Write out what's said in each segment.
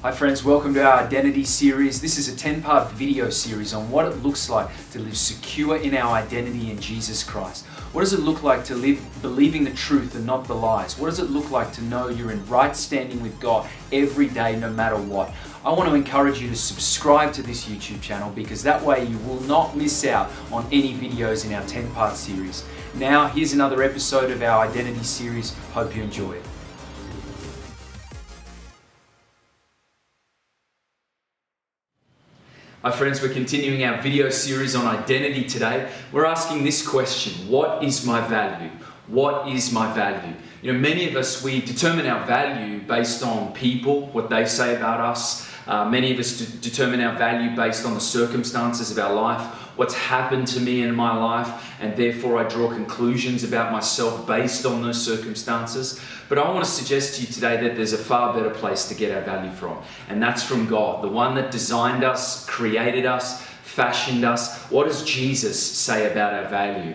Hi friends, welcome to our identity series. This is a 10-part video series on what it looks like to live secure in our identity in Jesus Christ. What does it look like to live believing the truth and not the lies? What does it look like to know you're in right standing with God every day, no matter what? I want to encourage you to subscribe to this YouTube channel because that way you will not miss out on any videos in our 10-part series. Now, here's another episode of our identity series. Hope you enjoy it. Hi friends, we're continuing our video series on identity today. We're asking this question: what is my value? What is my value? You know, many of us, we determine our value based on people, what they say about us. Many of us determine our value based on the circumstances of our life, what's happened to me in my life, and therefore I draw conclusions about myself based on those circumstances. But I want to suggest to you today that there's a far better place to get our value from, and that's from God, the one that designed us, created us, fashioned us. What does Jesus say about our value?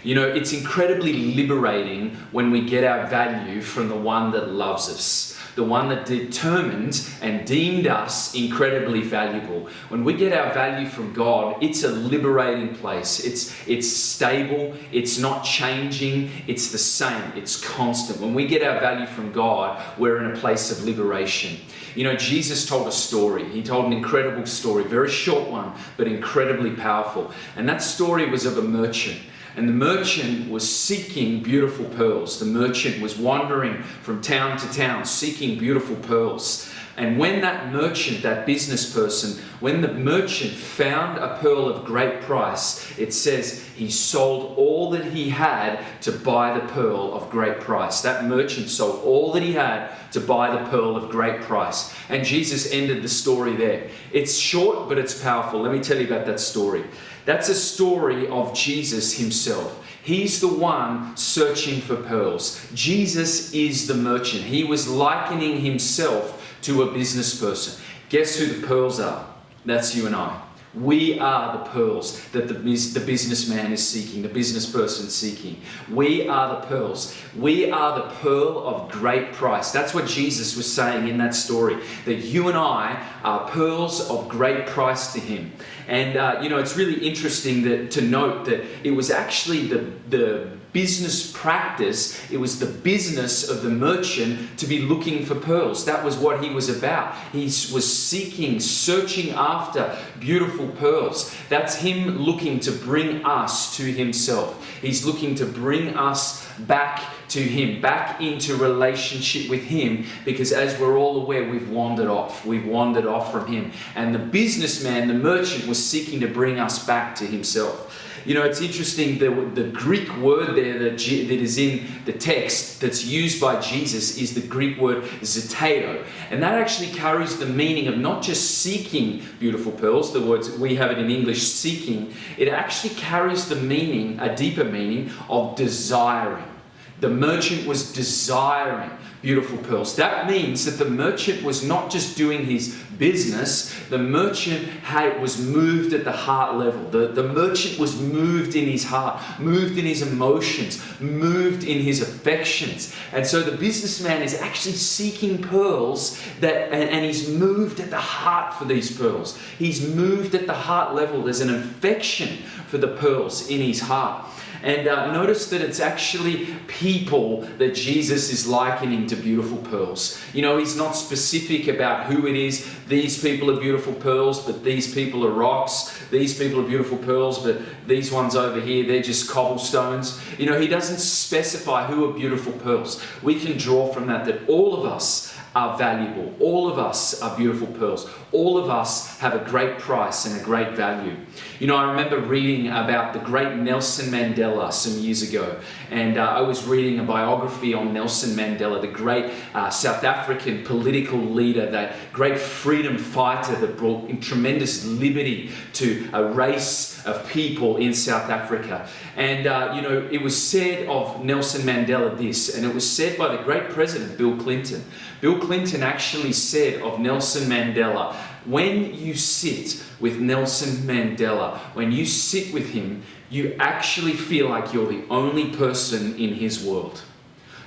You know, it's incredibly liberating when we get our value from the one that loves us, the one that determined and deemed us incredibly valuable. When we get our value from God, it's a liberating place. It's stable, it's not changing, it's the same, it's constant. When we get our value from God, we're in a place of liberation. You know, Jesus told a story. He told an incredible story, very short one, but incredibly powerful. And that story was of a merchant. And the merchant was seeking beautiful pearls. The merchant was wandering from town to town seeking beautiful pearls. And when that merchant, that business person, when the merchant found a pearl of great price, it says he sold all that he had to buy the pearl of great price. That merchant sold all that he had to buy the pearl of great price. And Jesus ended the story there. It's short, but it's powerful. Let me tell you about that story. That's a story of Jesus himself. He's the one searching for pearls. Jesus is the merchant. He was likening himself to a business person. Guess who the pearls are? That's you and I. We are the pearls that the businessman is seeking, the business person seeking. We are the pearls. We are the pearl of great price. That's what Jesus was saying in that story, that you and I are pearls of great price to him. And you know, it's really interesting to note that it was actually the business practice, it was the business of the merchant to be looking for pearls. That was what he was about. He was searching after beautiful pearls. That's him looking to bring us to himself. He's looking to bring us back to him, back into relationship with him, because as we're all aware, we've wandered off. We've wandered off from him. And the businessman, the merchant, was seeking to bring us back to himself. You know, it's interesting, the Greek word there that is in the text that's used by Jesus is the Greek word zeteo. And that actually carries the meaning of not just seeking beautiful pearls, the words we have it in English, seeking. It actually carries the meaning, a deeper meaning, of desiring. The merchant was desiring beautiful pearls. That means that the merchant was not just doing his business, the merchant was moved at the heart level. The merchant was moved in his heart, moved in his emotions, moved in his affections. And so the businessman is actually seeking pearls and he's moved at the heart for these pearls. He's moved at the heart level. There's an affection for the pearls in his heart. And notice that it's actually people that Jesus is likening to beautiful pearls. You know, he's not specific about who it is. These people are beautiful pearls, but these people are rocks. These people are beautiful pearls, but these ones over here, they're just cobblestones. You know, he doesn't specify who are beautiful pearls. We can draw from that all of us are valuable. All of us are beautiful pearls. All of us have a great price and a great value. You know, I remember reading about the great Nelson Mandela some years ago, and I was reading a biography on Nelson Mandela, the great South African political leader, that great freedom fighter that brought tremendous liberty to a race of people in South Africa. And you know, it was said of Nelson Mandela this, and it was said by the great president, Bill Clinton. Bill Clinton actually said of Nelson Mandela, when you sit with Nelson Mandela, when you sit with him, you actually feel like you're the only person in his world.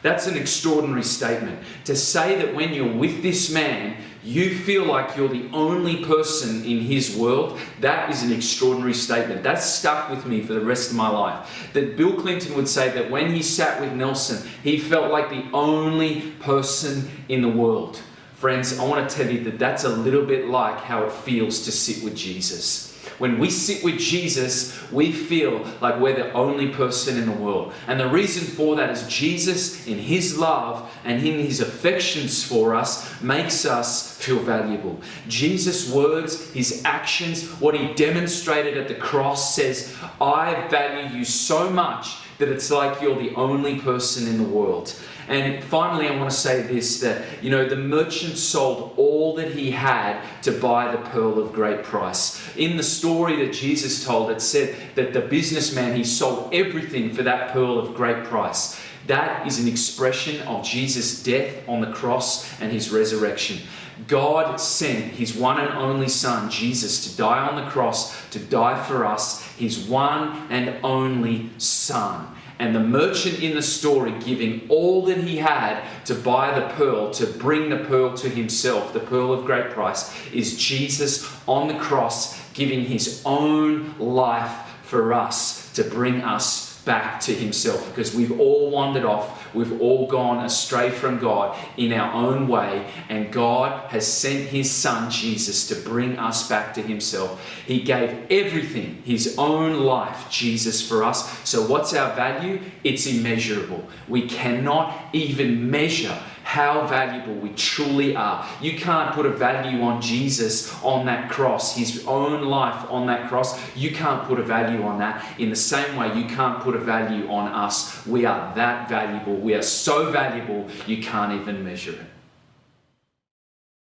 That's an extraordinary statement. To say that when you're with this man, you feel like you're the only person in his world, that is an extraordinary statement. That's stuck with me for the rest of my life. That Bill Clinton would say that when he sat with Nelson, he felt like the only person in the world. Friends, I want to tell you that that's a little bit like how it feels to sit with Jesus. When we sit with Jesus, we feel like we're the only person in the world. And the reason for that is Jesus, in his love and in his affections for us, makes us feel valuable. Jesus' words, his actions, what he demonstrated at the cross says, I value you so much that it's like you're the only person in the world. And finally, I want to say this, that, the merchant sold all that he had to buy the pearl of great price. In the story that Jesus told, it said that the businessman, he sold everything for that pearl of great price. That is an expression of Jesus' death on the cross and his resurrection. God sent his one and only Son, Jesus, to die on the cross, to die for us, his one and only Son. And the merchant in the story giving all that he had to buy the pearl, to bring the pearl to himself, the pearl of great price, is Jesus on the cross giving his own life for us to bring us back to himself, because we've all wandered off, we've all gone astray from God in our own way, and God has sent his Son Jesus to bring us back to himself. He gave everything, his own life, Jesus, for us. So what's our value? It's immeasurable. We cannot even measure how valuable we truly are. You can't put a value on Jesus on that cross, his own life on that cross. You can't put a value on that. In the same way, you can't put a value on us. We are that valuable. We are so valuable, you can't even measure it.